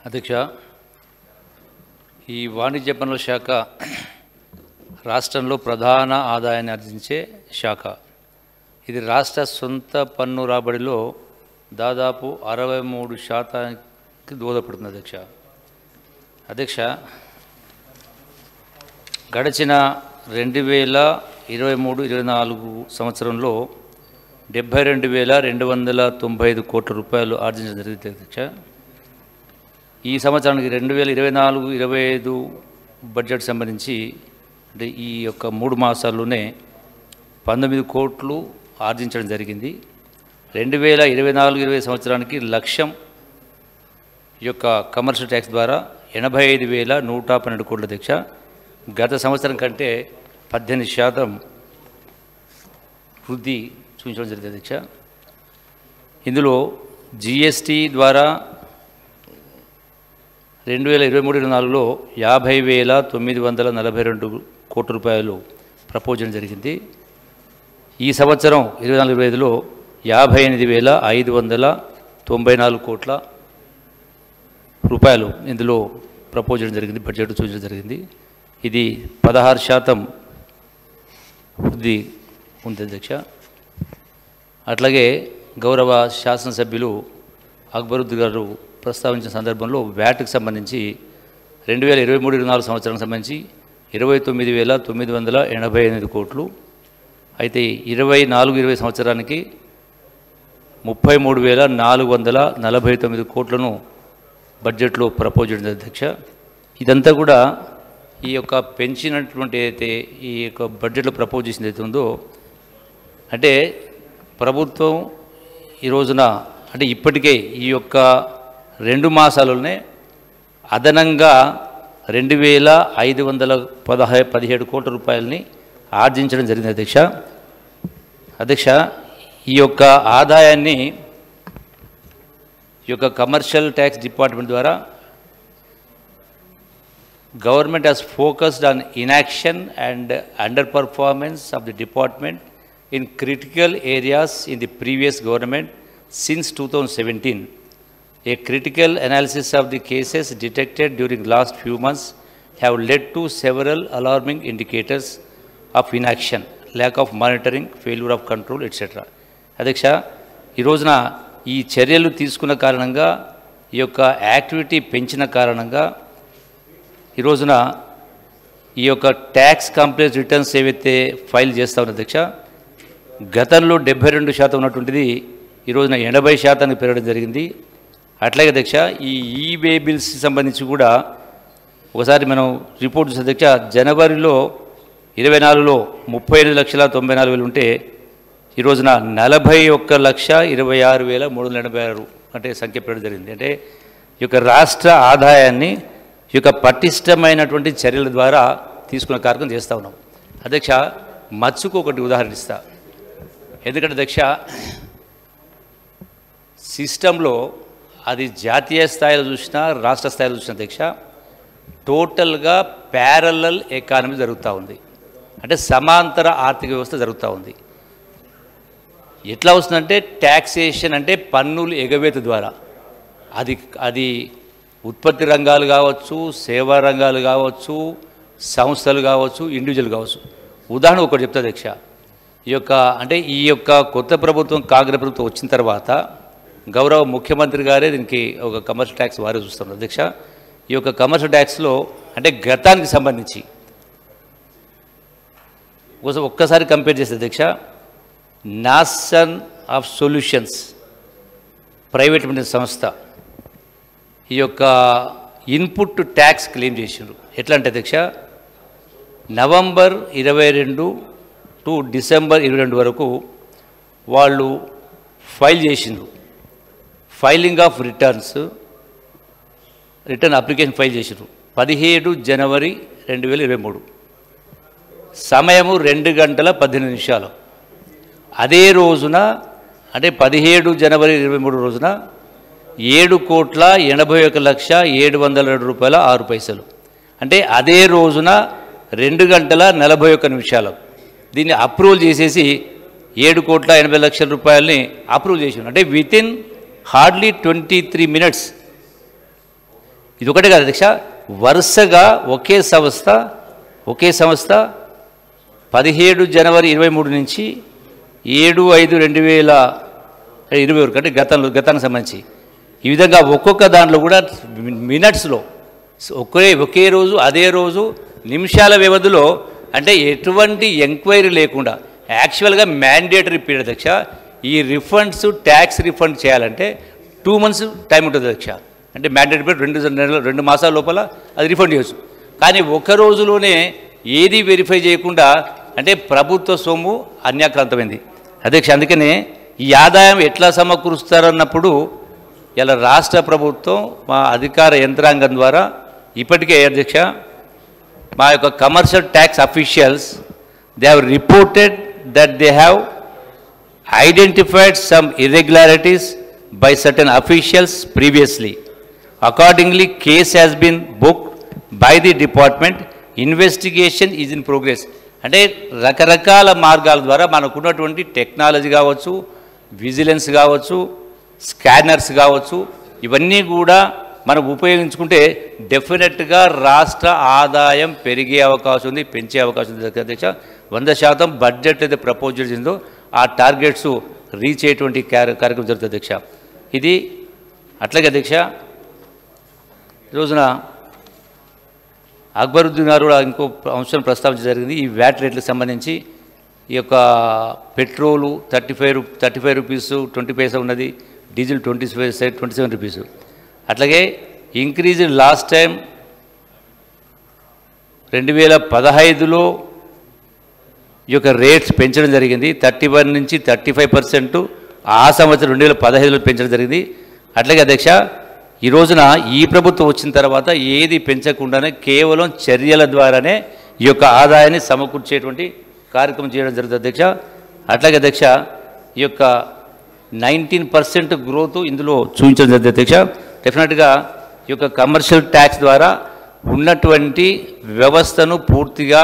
అధ్యక్ష, ఈ వాణిజ్య పన్నుల శాఖ రాష్ట్రంలో ప్రధాన ఆదాయాన్ని ఆర్జించే శాఖ. ఇది రాష్ట్ర సొంత పన్ను రాబడిలో దాదాపు 63% దోహదపడుతుంది. అధ్యక్ష, గడిచిన 2023-24 సంవత్సరంలో 72,295 కోట్ల రూపాయలు ఆర్జించడం జరిగింది. అధ్యక్ష, ఈ సంవత్సరానికి 2024-25 బడ్జెట్ సంబంధించి అంటే ఈ యొక్క 3 మాసాల్లోనే 19 కోట్లు ఆర్జించడం జరిగింది. 2024-25 సంవత్సరానికి లక్ష్యం యొక్క కమర్షియల్ ట్యాక్స్ ద్వారా 85,112 కోట్ల. అధ్యక్ష, గత సంవత్సరం కంటే 18% వృద్ధి చూపించడం జరిగింది. అధ్యక్ష, ఇందులో జిఎస్టీ ద్వారా 2023-24లో 50,942 కోట్ల రూపాయలు ప్రపోజ్ చేయడం జరిగింది. ఈ సంవత్సరం 24-25లో 58,594 కోట్ల రూపాయలు ఇందులో ప్రపోజ్ చేయడం జరిగింది, బడ్జెట్ సూచించడం జరిగింది. ఇది 16% వృద్ధి ఉంది. అధ్యక్ష, అట్లాగే గౌరవ శాసనసభ్యులు అక్బరుద్దీన్ గారు ప్రస్తావించిన సందర్భంలో వ్యాట్కి సంబంధించి 2023-24 సంవత్సరానికి సంబంధించి 29,988 కోట్లు, అయితే 24-25 సంవత్సరానికి 33,449 కోట్లను బడ్జెట్లో ప్రపోజ్ చేయడం. అధ్యక్ష, ఇదంతా కూడా ఈ యొక్క పెంచినటువంటి ఏదైతే ఈ యొక్క బడ్జెట్లో ప్రపోజ్ చేసింది అయితే ఉందో అంటే ప్రభుత్వం ఈ రోజున అంటే ఇప్పటికే ఈ యొక్క 2 మాసాలలోనే అదనంగా 2,517 కోట్ల రూపాయలని ఆర్జించడం జరిగింది. అధ్యక్ష, ఈ యొక్క ఆదాయాన్ని ఈ యొక్క కమర్షియల్ ట్యాక్స్ డిపార్ట్మెంట్ ద్వారా government has focused on inaction and underperformance of the department in critical areas in the previous government since 2017. A critical analysis of the cases detected during last few months have led to several alarming indicators of inaction, lack of monitoring, failure of control, etc. అధ్యక్ష, ఈ రోజున ఈ చర్యలు తీసుకున్న కారణంగా ఈ యొక్క activity పెంచిన కారణంగా ఈ రోజున ఈ యొక్క ట్యాక్స్ కంప్లైంట్స్ రిటర్న్స్ ఏవైతే ఫైల్ చేస్తా ఉన్న అధ్యక్ష, గతంలో 72% ఉన్నటువంటిది ఈ రోజున 80% పెరగడం జరిగింది. అట్లాగే అధ్యక్ష, ఈ ఈవే బిల్స్కి సంబంధించి కూడా ఒకసారి మనం రిపోర్ట్ చూస్తే అధ్యక్ష, జనవరిలో 24లో 38,94,000 ఉంటే ఈ రోజున 41,26,386 అంటే సంఖ్య పెరగడం జరిగింది. అంటే ఈ యొక్క రాష్ట్ర ఆదాయాన్ని ఈ యొక్క పటిష్టమైనటువంటి చర్యల ద్వారా తీసుకున్న కార్యక్రమం చేస్తూ ఉన్నాం. అధ్యక్ష, మత్స్సుకు ఒకటి ఉదాహరణ ఇస్తా. ఎందుకంటే అధ్యక్ష, సిస్టంలో అది జాతీయ స్థాయిలో చూసినా రాష్ట్ర స్థాయిలో చూసినా అధ్యక్ష, టోటల్గా ప్యారలల్ ఎకానమీ జరుగుతూ ఉంది. అంటే సమాంతర ఆర్థిక వ్యవస్థ జరుగుతూ ఉంది. ఎట్లా వస్తుందంటే ట్యాక్సేషన్ అంటే పన్నులు ఎగవేత ద్వారా అది ఉత్పత్తి రంగాలు కావచ్చు, సేవా రంగాలు కావచ్చు, సంస్థలు కావచ్చు, ఇండివిజువల్ కావచ్చు. ఉదాహరణ ఒకటి చెప్తా అధ్యక్ష, ఈ యొక్క కొత్త ప్రభుత్వం కాంగ్రెస్ ప్రభుత్వం వచ్చిన తర్వాత గౌరవ ముఖ్యమంత్రి గారే దీనికి ఒక కమర్షియల్ ట్యాక్స్ వారే చూస్తున్నారు. అధ్యక్ష, ఈ యొక్క కమర్షియల్ ట్యాక్స్లో అంటే గతానికి సంబంధించి ఒక్కసారి కంపేర్ చేస్తే అధ్యక్ష, నాసన్ ఆఫ్ సొల్యూషన్స్ ప్రైవేట్ సంస్థ ఈ యొక్క ఇన్పుట్ ట్యాక్స్ క్లెయిమ్ చేసిండ్రు. ఎట్లా అంటే అధ్యక్ష, నవంబర్ 22 టు డిసెంబర్ 22 వరకు వాళ్ళు ఫైల్ చేసిండ్రు. Filing of return application file చేసిండ్రు 17 జనవరి 2023, సమయము 2 గంటల 18 నిమిషాలు. అదే రోజున అంటే 17 జనవరి 2023 రోజున 7,81,702 రూపాయల 6 పైసలు. అంటే అదే రోజున 2 గంటల 41 నిమిషాలు దీన్ని అప్రూవల్ చేసేసి 7,80,00,000 రూపాయలని అప్రూవ్ చేసిండు. అంటే వితిన్ హార్డ్లీ 23 minutes ఇది ఒకటే కాదు అధ్యక్ష, వరుసగా ఒకే సంస్థ 17 జనవరి 23 నుంచి 7/5/2020 వరకు అంటే గతానికి సంబంధించి ఈ విధంగా ఒక్కొక్క దాంట్లో కూడా మినిట్స్లో ఒకే రోజు అదే రోజు నిమిషాల వ్యవధిలో అంటే ఎటువంటి ఎంక్వైరీ లేకుండా యాక్చువల్గా మ్యాండేటరీ పీరియడ్ అధ్యక్ష. ఈ రిఫండ్స్ ట్యాక్స్ రిఫండ్ చేయాలంటే 2 months టైం ఉంటుంది అధ్యక్ష. అంటే మ్యాండేటరీ పీరియడ్ 2 మాసాల లోపల అది రిఫండ్ చేయొచ్చు. కానీ ఒక రోజులోనే ఏది వెరిఫై చేయకుండా అంటే ప్రభుత్వ సొమ్ము అన్యాక్రాంతమైంది అధ్యక్ష. అందుకనే ఈ ఆదాయం ఎట్లా సమకూరుస్తారన్నప్పుడు ఇలా రాష్ట్ర ప్రభుత్వం మా అధికార యంత్రాంగం ద్వారా ఇప్పటికే అధ్యక్ష మా యొక్క commercial tax officials they have reported that they have identified some irregularities by certain officials previously. Accordingly, case has been booked by the department. Investigation is in progress. అంటే రకరకాల మార్గాల ద్వారా మనకున్నటువంటి టెక్నాలజీ కావచ్చు, విజిలెన్స్ కావచ్చు, స్కానర్స్ కావచ్చు, ఇవన్నీ కూడా మనం ఉపయోగించుకుంటే డెఫినెట్గా రాష్ట్ర ఆదాయం పెరిగే అవకాశం ఉంది, పెంచే అవకాశం ఉంది అధ్యక్ష. 100% బడ్జెట్ అయితే ప్రపోజ్ చేసిందో ఆ టార్గెట్స్ రీచ్ అయ్యేటువంటి కార్యక్రమం జరుగుతుంది అధ్యక్ష. ఇది అట్లాగే అధ్యక్ష ఈరోజున అక్బరుద్దీన్ గారు కూడా ఇంకో అంశం ప్రస్తావించడం జరిగింది. ఈ వ్యాట్ రేట్లకు సంబంధించి ఈ యొక్క పెట్రోలు 35 రూపీస్ 20 పైసా ఉన్నది, డీజిల్ 27 రూపీస్. అట్లాగే ఇంక్రీజ్ లాస్ట్ టైం 2015లో ఈ యొక్క రేట్స్ పెంచడం జరిగింది. 31 నుంచి 35% ఆ సంవత్సరం 2015లో పెంచడం జరిగింది. అట్లాగే అధ్యక్ష ఈ రోజున ఈ ప్రభుత్వం వచ్చిన తర్వాత ఏది పెంచకుండానే కేవలం చర్యల ద్వారానే ఈ యొక్క ఆదాయాన్ని సమకూర్చేటువంటి కార్యక్రమం చేయడం జరుగుతుంది అధ్యక్ష. అట్లాగే అధ్యక్ష ఈ యొక్క 19% గ్రోత్ ఇందులో చూపించడం జరిగింది అధ్యక్ష. డెఫినెట్గా ఈ యొక్క కమర్షియల్ ట్యాక్స్ ద్వారా ఉన్నటువంటి వ్యవస్థను పూర్తిగా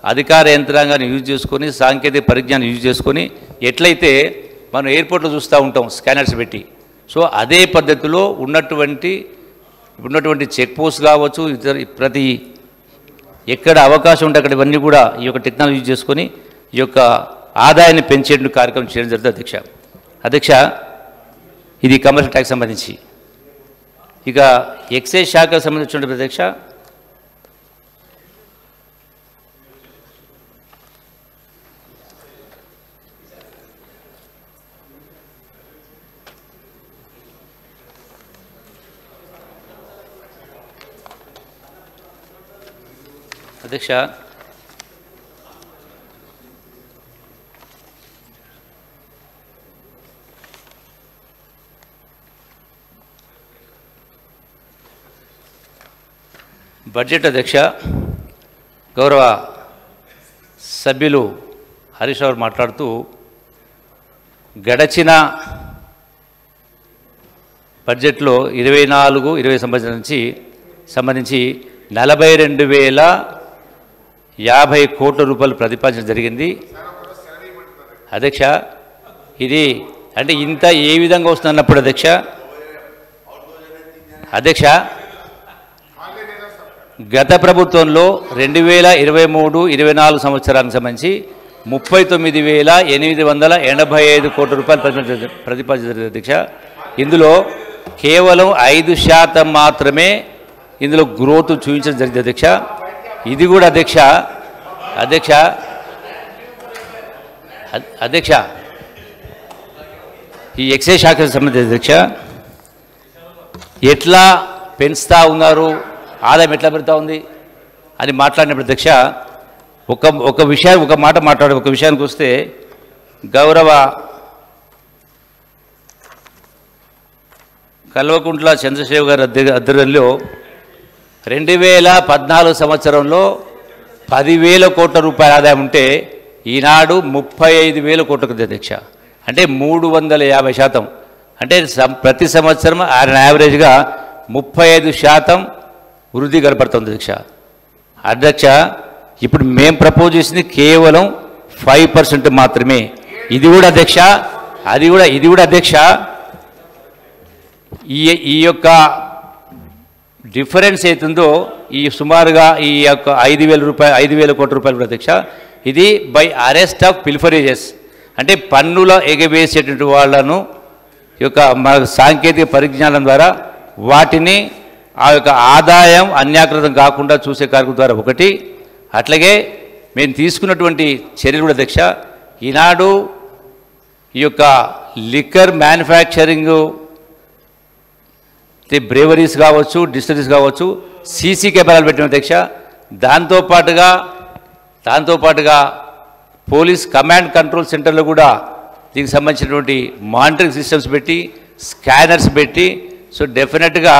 అధికార యంత్రాంగాన్ని యూజ్ చేసుకొని, సాంకేతిక పరిజ్ఞానం యూజ్ చేసుకొని ఎట్లయితే మనం ఎయిర్పోర్ట్లో చూస్తూ ఉంటాం స్కానర్స్ పెట్టి, సో అదే పద్ధతిలో ఉన్నటువంటి చెక్ పోస్ట్ కావచ్చు, ప్రతి ఎక్కడ అవకాశం ఉంటే అక్కడ ఇవన్నీ కూడా ఈ యొక్క టెక్నాలజీ యూజ్ చేసుకొని ఈ యొక్క ఆదాయాన్ని పెంచేటువంటి కార్యక్రమం చేయడం జరుగుతుంది అధ్యక్ష. ఇది కమర్షియల్ ట్యాక్స్ సంబంధించి. ఇక ఎక్సైజ్ శాఖకు సంబంధించిన అధ్యక్ష బడ్జెట్ అధ్యక్ష గౌరవ సభ్యులు హరీష్ రావు మాట్లాడుతూ గడచిన బడ్జెట్లో 24-20 సంబంధించి 42,050 కోట్ల రూపాయలు ప్రతిపాదించడం జరిగింది అధ్యక్ష. ఇది అంటే ఇంత ఏ విధంగా వస్తుందన్నప్పుడు అధ్యక్ష గత ప్రభుత్వంలో 2023-24 సంవత్సరానికి సంబంధించి 39,885 కోట్ల రూపాయలు ప్రతిపాదించారు అధ్యక్ష. ఇందులో కేవలం 5% మాత్రమే ఇందులో గ్రోత్ చూపించడం జరిగింది అధ్యక్ష. ఇది కూడా అధ్యక్ష ఈ ఎక్సైజ్ శాఖకు సంబంధించి అధ్యక్ష ఎట్లా పెంచుతూ ఉన్నారు, ఆదాయం ఎట్లా పెరుగుతూ ఉంది అని మాట్లాడినప్పుడు అధ్యక్ష ఒక విషయానికి వస్తే గౌరవ కల్వకుంట్ల చంద్రశేఖర్ గారి ఆధ్వర్యంలో 2014 సంవత్సరంలో 10,000 కోట్ల రూపాయల ఆదాయం ఉంటే ఈనాడు 35,000 కోట్లకు అధ్యక్ష. అంటే 350%. అంటే ప్రతి సంవత్సరం యావరేజ్గా 35% వృద్ధి కనపడుతుంది అధ్యక్ష. ఇప్పుడు మేము ప్రపోజ్ చేసింది కేవలం 5% మాత్రమే. ఇది కూడా అధ్యక్ష ఈ యొక్క డిఫరెన్స్ అవుతుందో ఈ సుమారుగా ఈ యొక్క 5,000 కోట్ల రూపాయలు అధ్యక్ష, ఇది బై అరెస్ట్ ఆఫ్ పిల్ఫరేజెస్, అంటే పన్నుల ఎగవేసేటువంటి వాళ్ళను యొక్క మన సాంకేతిక పరిజ్ఞానం ద్వారా వాటిని ఆ యొక్క ఆదాయం అన్యాకృతం కాకుండా చూసే కార్యక్రమం ద్వారా ఒకటి. అట్లాగే మేము తీసుకున్నటువంటి చర్యలు కూడా అధ్యక్ష, ఈనాడు ఈ యొక్క లిక్కర్ మ్యానుఫ్యాక్చరింగ్ బ్రేవరీస్ కావచ్చు, డిస్టిలరీస్ కావచ్చు, సీసీ కెమెరాలు పెట్టిన అధ్యక్ష. దాంతోపాటుగా పోలీస్ కమాండ్ కంట్రోల్ సెంటర్లో కూడా దీనికి సంబంధించినటువంటి మానిటరింగ్ సిస్టమ్స్ పెట్టి, స్కానర్స్ పెట్టి, సో డెఫినెట్గా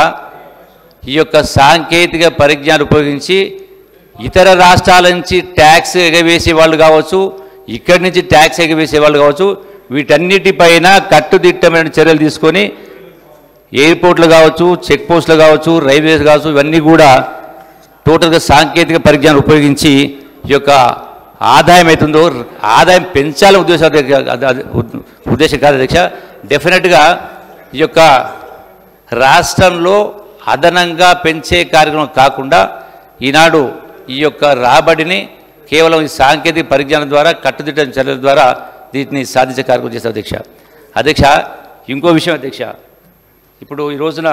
ఈ యొక్క సాంకేతిక పరిజ్ఞానం ఉపయోగించి ఇతర రాష్ట్రాల నుంచి ట్యాక్స్ ఎగవేసే వాళ్ళు కావచ్చు, ఇక్కడి నుంచి ట్యాక్స్ ఎగవేసే వాళ్ళు కావచ్చు, వీటన్నిటిపైన కట్టుదిట్టమైన చర్యలు తీసుకొని ఎయిర్పోర్ట్లు కావచ్చు, చెక్ పోస్టులు కావచ్చు, రైల్వేస్ కావచ్చు, ఇవన్నీ కూడా టోటల్గా సాంకేతిక పరిజ్ఞానం ఉపయోగించి ఈ యొక్క ఆదాయం అవుతుందో ఆదాయం పెంచాలని ఉద్దేశం కాదు అధ్యక్ష. డెఫినెట్గా ఈ యొక్క రాష్ట్రంలో అదనంగా పెంచే కార్యక్రమం కాకుండా ఈనాడు ఈ యొక్క రాబడిని కేవలం ఈ సాంకేతిక పరిజ్ఞానం ద్వారా కట్టుదిట్టమైన చర్యల ద్వారా వీటిని సాధించే కార్యక్రమం చేస్తారు అధ్యక్ష. అధ్యక్ష, ఇంకో విషయం అధ్యక్ష, ఇప్పుడు ఈ రోజున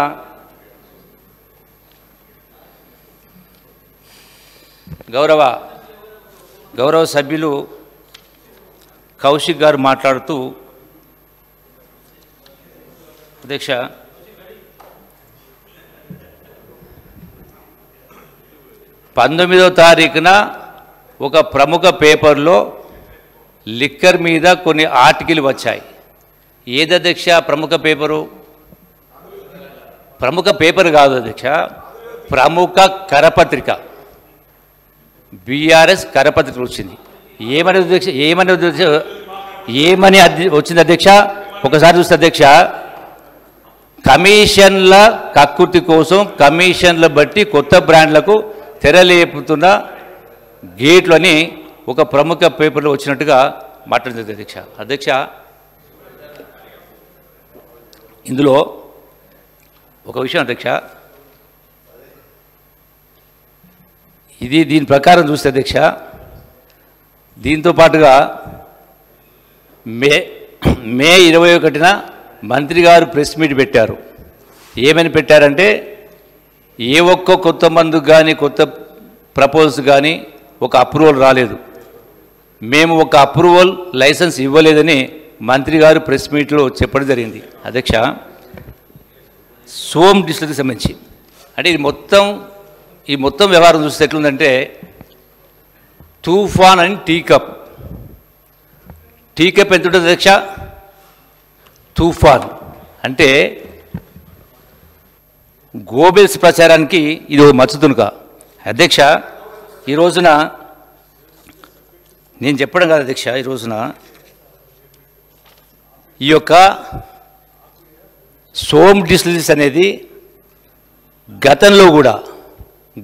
గౌరవ సభ్యులు కౌశిక్ గారు మాట్లాడుతూ అధ్యక్ష, తారీఖున ఒక ప్రముఖ పేపర్లో లిక్కర్ మీద కొన్ని ఆర్టికల్ వచ్చాయి. ఏది అధ్యక్ష ప్రముఖ పేపరు? ప్రముఖ పేపర్ కాదు అధ్యక్ష, ప్రముఖ కరపత్రిక, బీఆర్ఎస్ కరపత్రిక వచ్చింది. ఏమని వచ్చింది అధ్యక్ష? ఒకసారి చూస్తే అధ్యక్ష, కమిషన్ల కక్కుర్తి కోసం కమిషన్ల బట్టి కొత్త బ్రాండ్లకు తెరలేపుతున్న గేట్లు అని ఒక ప్రముఖ పేపర్లో వచ్చినట్టుగా మాట్లాడింది అధ్యక్ష. అధ్యక్ష, ఇందులో ఒక విషయం అధ్యక్ష, దీని ప్రకారం చూస్తే అధ్యక్ష, దీంతో పాటుగా మే 21న మంత్రి గారు ప్రెస్ మీట్ పెట్టారు. ఏమని పెట్టారంటే, ఏ ఒక్క కొత్త మందుకు కానీ కొత్త ప్రపోజల్స్ కానీ ఒక అప్రూవల్ రాలేదు, మేము ఒక అప్రూవల్ లైసెన్స్ ఇవ్వలేదని మంత్రి గారు ప్రెస్ మీట్లో చెప్పడం జరిగింది. అధ్యక్ష, సోమ్ డిస్టిలరీకి సంబంధించి అంటే ఈ మొత్తం వ్యవహారం చూస్తే ఎట్లుందంటే, తూఫాన్ అని టీ కప్ ఎంత ఉంటుంది అధ్యక్ష? తూఫాన్ అంటే గోబెల్స్ ప్రచారానికి ఇది మచ్చుతునుక. అధ్యక్ష, ఈ రోజున నేను చెప్పడం కాదు అధ్యక్ష, ఈ రోజున ఈ యొక్క సోమ్ డిస్టిలరీస్ అనేది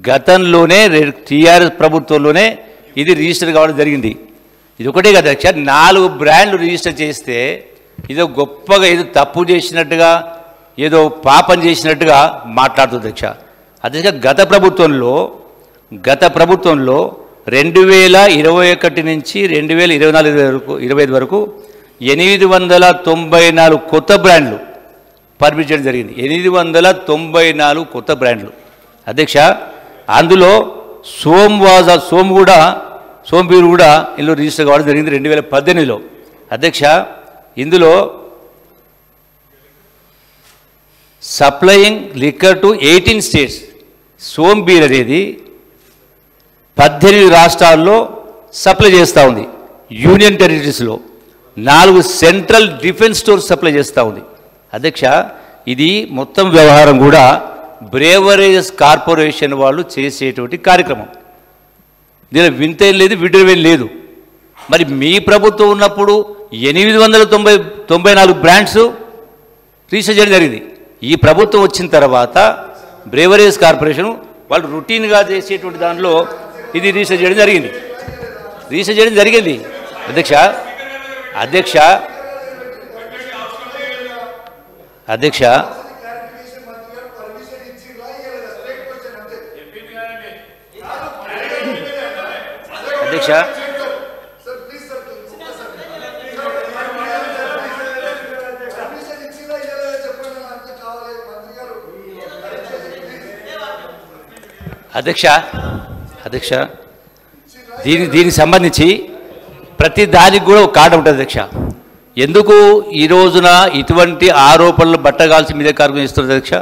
గతంలోనే టీఆర్ఎస్ ప్రభుత్వంలోనే ఇది రిజిస్టర్ కావడం జరిగింది. ఇది ఒకటే కదా అధ్యక్ష, 4 బ్రాండ్లు రిజిస్టర్ చేస్తే ఏదో గొప్పగా ఏదో తప్పు చేసినట్టుగా ఏదో పాపం చేసినట్టుగా మాట్లాడుతుంది అధ్యక్ష. అధ్యక్ష, గత ప్రభుత్వంలో 2021 నుంచి 2024-25 వరకు 894 కొత్త బ్రాండ్లు పర్మిట్ చేయడం జరిగింది. 894 కొత్త బ్రాండ్లు అధ్యక్ష. అందులో సోమ్ బీర్ కూడా ఇందులో రిజిస్టర్ కావడం జరిగింది 2018లో. అధ్యక్ష, ఇందులో supplying liquor to 18 states, Som beer అనేది 18 రాష్ట్రాల్లో సప్లై చేస్తూ ఉంది. యూనియన్ టెరిటరీస్లో 4 సెంట్రల్ డిఫెన్స్ స్టోర్స్ సప్లై చేస్తూ ఉంది. అధ్యక్ష, ఇది మొత్తం వ్యవహారం కూడా బ్రేవరేజెస్ కార్పొరేషన్ వాళ్ళు చేసేటువంటి కార్యక్రమం. దీనిలో వింతేం లేదు, విడ్డూరం లేదు. మరి మీ ప్రభుత్వం ఉన్నప్పుడు 894 బ్రాండ్స్ రిజిస్టర్ చేయడం జరిగింది. ఈ ప్రభుత్వం వచ్చిన తర్వాత బ్రేవరేజ్ కార్పొరేషన్ వాళ్ళు రొటీన్గా చేసేటువంటి దానిలో ఇది రిజిస్టర్ చేయడం జరిగింది అధ్యక్ష. అధ్యక్ష. అధ్యక్ష అధ్యక్ష దీనికి సంబంధించి ప్రతి దానికి కూడా ఒక కార్డు ఉంటుంది అధ్యక్ష. ఎందుకు ఈ రోజున ఇటువంటి ఆరోపణలు బట్టగాల్సి మీదే కార్యక్రమం ఇస్తున్నారు అధ్యక్ష?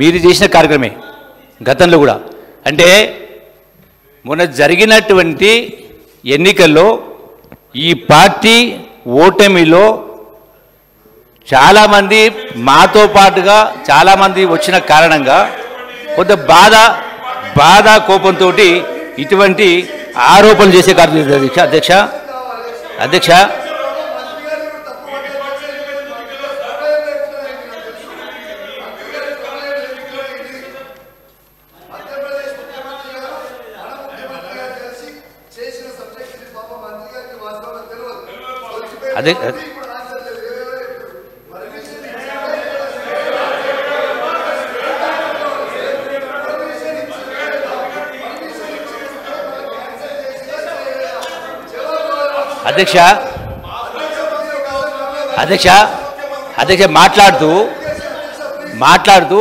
మీరు చేసిన కార్యక్రమే గతంలో కూడా. అంటే మొన్న జరిగినటువంటి ఎన్నికల్లో ఈ పార్టీ ఓటమిలో చాలామంది మాతో పాటుగా చాలామంది వచ్చిన కారణంగా కొంత బాధ కోపంతో ఇటువంటి ఆరోపణలు చేసే కార్యక్రమం అధ్యక్ష. అధ్యక్ష అధ్యక్ష అదే అధ్యక్ష అధ్యక్ష అధ్యక్ష మాట్లాడుతూ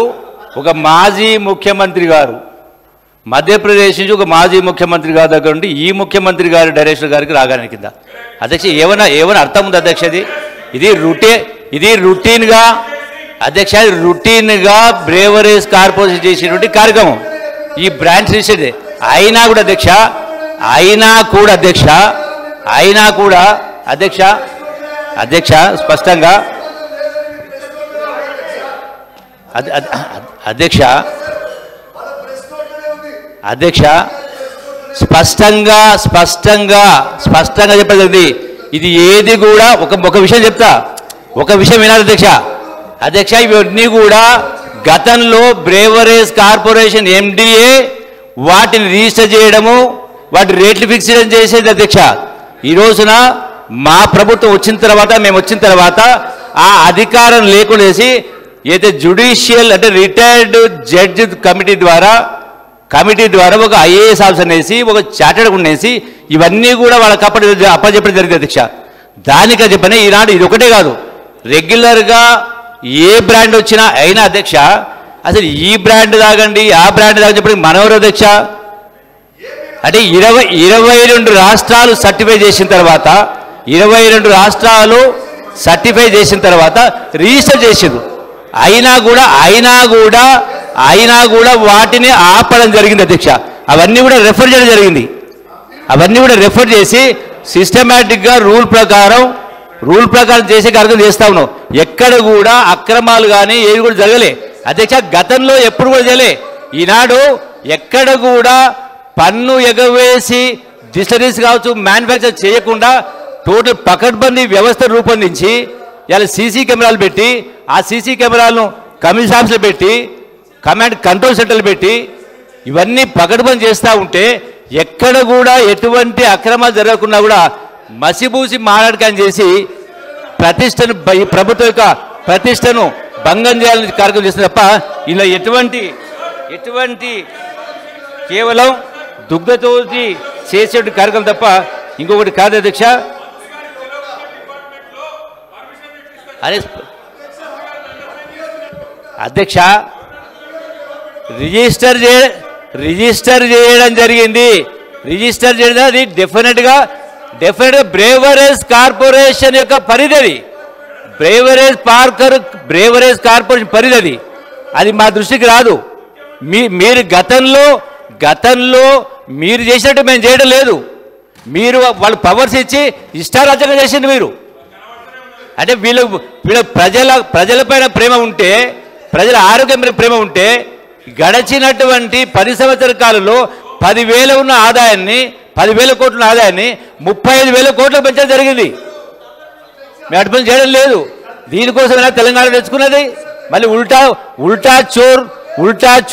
ఒక మాజీ ముఖ్యమంత్రి గారు మధ్యప్రదేశ్ నుంచి ఒక మాజీ ముఖ్యమంత్రి గారి దగ్గర నుండి ఈ ముఖ్యమంత్రి గారి డైరెక్టర్ గారికి రాగానే కింద అధ్యక్ష ఏమైనా అర్థం ఉంది అధ్యక్ష? ఇది రొటీన్గా అధ్యక్ష రొటీన్గా బ్రేవరేజ్ కార్పొరేషన్ చేసినటువంటి కార్యక్రమం ఈ బ్రాంచ్ రిజిస్టర్డ్. అయినా కూడా అధ్యక్ష స్పష్టంగా అధ్యక్ష స్పష్టంగా చెప్పేది ఇది ఏది కూడా ఒక విషయం చెప్తా, ఒక విషయం వినాలి అధ్యక్ష ఇవన్నీ కూడా గతంలో బ్రేవరేజ్ కార్పొరేషన్ ఎండిఏ వాటిని రిజిస్టర్ చేయడము, వాటి రేట్లు ఫిక్స్ చేసేది అధ్యక్ష. ఈ రోజున మా ప్రభుత్వం మేము వచ్చిన తర్వాత ఆ అధికారం లేకునేసి ఏదైతే జ్యుడిషియల్ అంటే రిటైర్డ్ జడ్జి కమిటీ ద్వారా ఒక ఐఏఎస్ ఆఫీసర్ అనేసి ఒక చార్టెడ్ ఉండేసి ఇవన్నీ కూడా వాళ్ళకి అప్పచెప్పడం జరిగింది అధ్యక్ష. దానిక చెప్పనే ఈనాడు ఇది ఒకటే కాదు, రెగ్యులర్గా ఏ బ్రాండ్ వచ్చినా అయినా అధ్యక్ష అసలు ఈ బ్రాండ్ తాగండి ఆ బ్రాండ్ తాగని చెప్పడానికి మనవరు అధ్యక్ష. అంటే 22 రాష్ట్రాలు సర్టిఫై చేసిన తర్వాత 22 రాష్ట్రాలు సర్టిఫై చేసిన తర్వాత రిజిస్టర్ చేసేది అయినా కూడా వాటిని ఆపడం జరిగింది అధ్యక్ష. అవన్నీ కూడా రెఫర్ చేసి సిస్టమేటిక్గా రూల్ ప్రకారం చేసే కార్యక్రమం చేస్తా ఉన్నాం. ఎక్కడ కూడా అక్రమాలు కానీ ఏవి కూడా జరగలే అధ్యక్ష. గతంలో ఎప్పుడు కూడా జరగలే. ఈనాడు ఎక్కడ కూడా పన్ను ఎగవేసి డిస్టరీస్ కావచ్చు మ్యానుఫ్యాక్చర్ చేయకుండా టోటల్ పకడ్బందీ వ్యవస్థ రూపొందించి ఇలా సీసీ కెమెరాలు పెట్టి ఆ సీసీ కెమెరాలను కమిషన్ ఆఫీసులో పెట్టి కమాండ్ కంట్రోల్ సెంటర్లు పెట్టి ఇవన్నీ పకడ్బందీ చేస్తూ ఉంటే ఎక్కడ కూడా ఎటువంటి అక్రమాలు జరగకుండా కూడా మసిబూసి మాట్లాడకని చేసి ఈ ప్రభుత్వం యొక్క ప్రతిష్టను భంగం చేయాలని కార్యక్రమం చేస్తుంది తప్ప ఇలా ఎటువంటి కేవలం దుగ్ధతో చేసే కార్యక్రమం తప్ప ఇంకొకటి కాదు అధ్యక్ష. అదే అధ్యక్ష రిజిస్టర్ చేయడం జరిగింది. రిజిస్టర్ చేయడం అది డెఫినెట్గా బ్రేవరేజ్ కార్పొరేషన్ యొక్క పరిధి అది. బ్రేవరేజ్ కార్పొరేషన్ పరిధి అది మా దృష్టికి రాదు. మీరు గతంలో మీరు చేసినట్టు మేము చేయడం లేదు. మీరు వాళ్ళు పవర్స్ ఇచ్చి ఇష్టారాజ్యంగా చేసింది మీరు. అంటే వీళ్ళ ప్రజలపైన ప్రేమ ఉంటే, ప్రజల ఆరోగ్యం మీద ప్రేమ ఉంటే గడిచినటువంటి 10 సంవత్సరాల కాలంలో 10,000 ఉన్న ఆదాయాన్ని 10,000 కోట్ల ఆదాయాన్ని 35,000 కోట్లకు పెంచడం జరిగింది. మేము అటు పని చేయడం లేదు. దీనికోసమైనా తెలంగాణ తెచ్చుకున్నది. మళ్ళీ ఉల్టా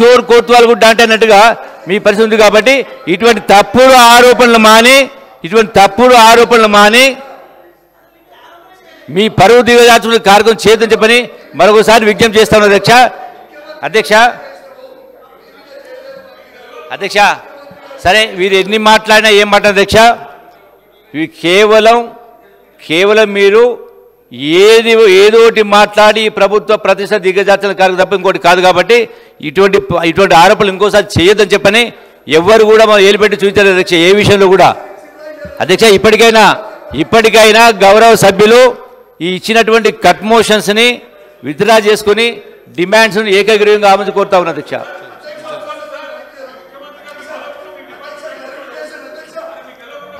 చోర్ కోత్వాల్ గుడ్డ అంటే అన్నట్టుగా మీ పరిస్థితి ఉంది. కాబట్టి ఇటువంటి తప్పుడు ఆరోపణలు మాని మీ పరువు దిగజార్చుకునే కార్యక్రమం చేద్దని చెప్పని మరొకసారి విజ్ఞప్తి చేస్తాను అధ్యక్ష. సరే వీరు ఎన్ని మాట్లాడినా ఏం మాట్లాడారు అధ్యక్ష? ఇవి కేవలం మీరు ఏదోటి మాట్లాడి ప్రభుత్వ ప్రతిష్ట దిగజార్చిన కారణం తప్ప ఇంకోటి కాదు. కాబట్టి ఇటువంటి ఆరోపణలు ఇంకోసారి చేయొద్దని చెప్పని ఎవ్వరు కూడా మనం ఏలుపెట్టి చూపించారు అధ్యక్ష. ఏ విషయంలో కూడా అధ్యక్ష ఇప్పటికైనా గౌరవ సభ్యులు ఈ ఇచ్చినటువంటి కట్ మోషన్స్ని విత్డ్రా చేసుకుని డిమాండ్స్ని ఏకగ్రీవంగా ఆమోదం కోరుతా ఉన్నా అధ్యక్ష.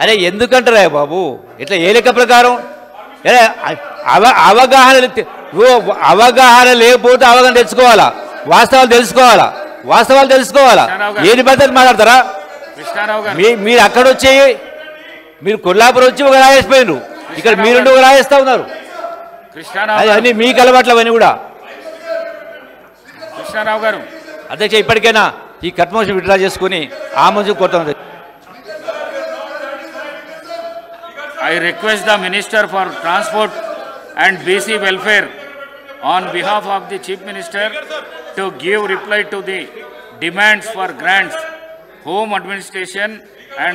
అరే ఎందుకంటారా బాబు ఇట్లా ఏ లెక్క ప్రకారం అవగాహన లేకపోతే అవగాహన తెచ్చుకోవాలా, వాస్తవాలు తెలుసుకోవాలా. ఏది పద్ధతి మాట్లాడతారా? మీరు అక్కడ వచ్చి మీరు కొల్లాపురం వచ్చి ఒక రాయేసిపోయినారు, ఇక్కడ మీరుండి ఒక రాయేస్తా ఉన్నారు. అన్ని మీకు అలవాట్లు అవన్నీ కూడా. కృష్ణారావు గారు అధ్యక్ష ఇప్పటికైనా ఈ కట్ మోషన్ విత్డ్రా చేసుకుని ఆమోదం కోరుతాం. I request the Minister for Transport and BC Welfare on behalf of the Chief Minister to give reply to the demands for grants, home administration and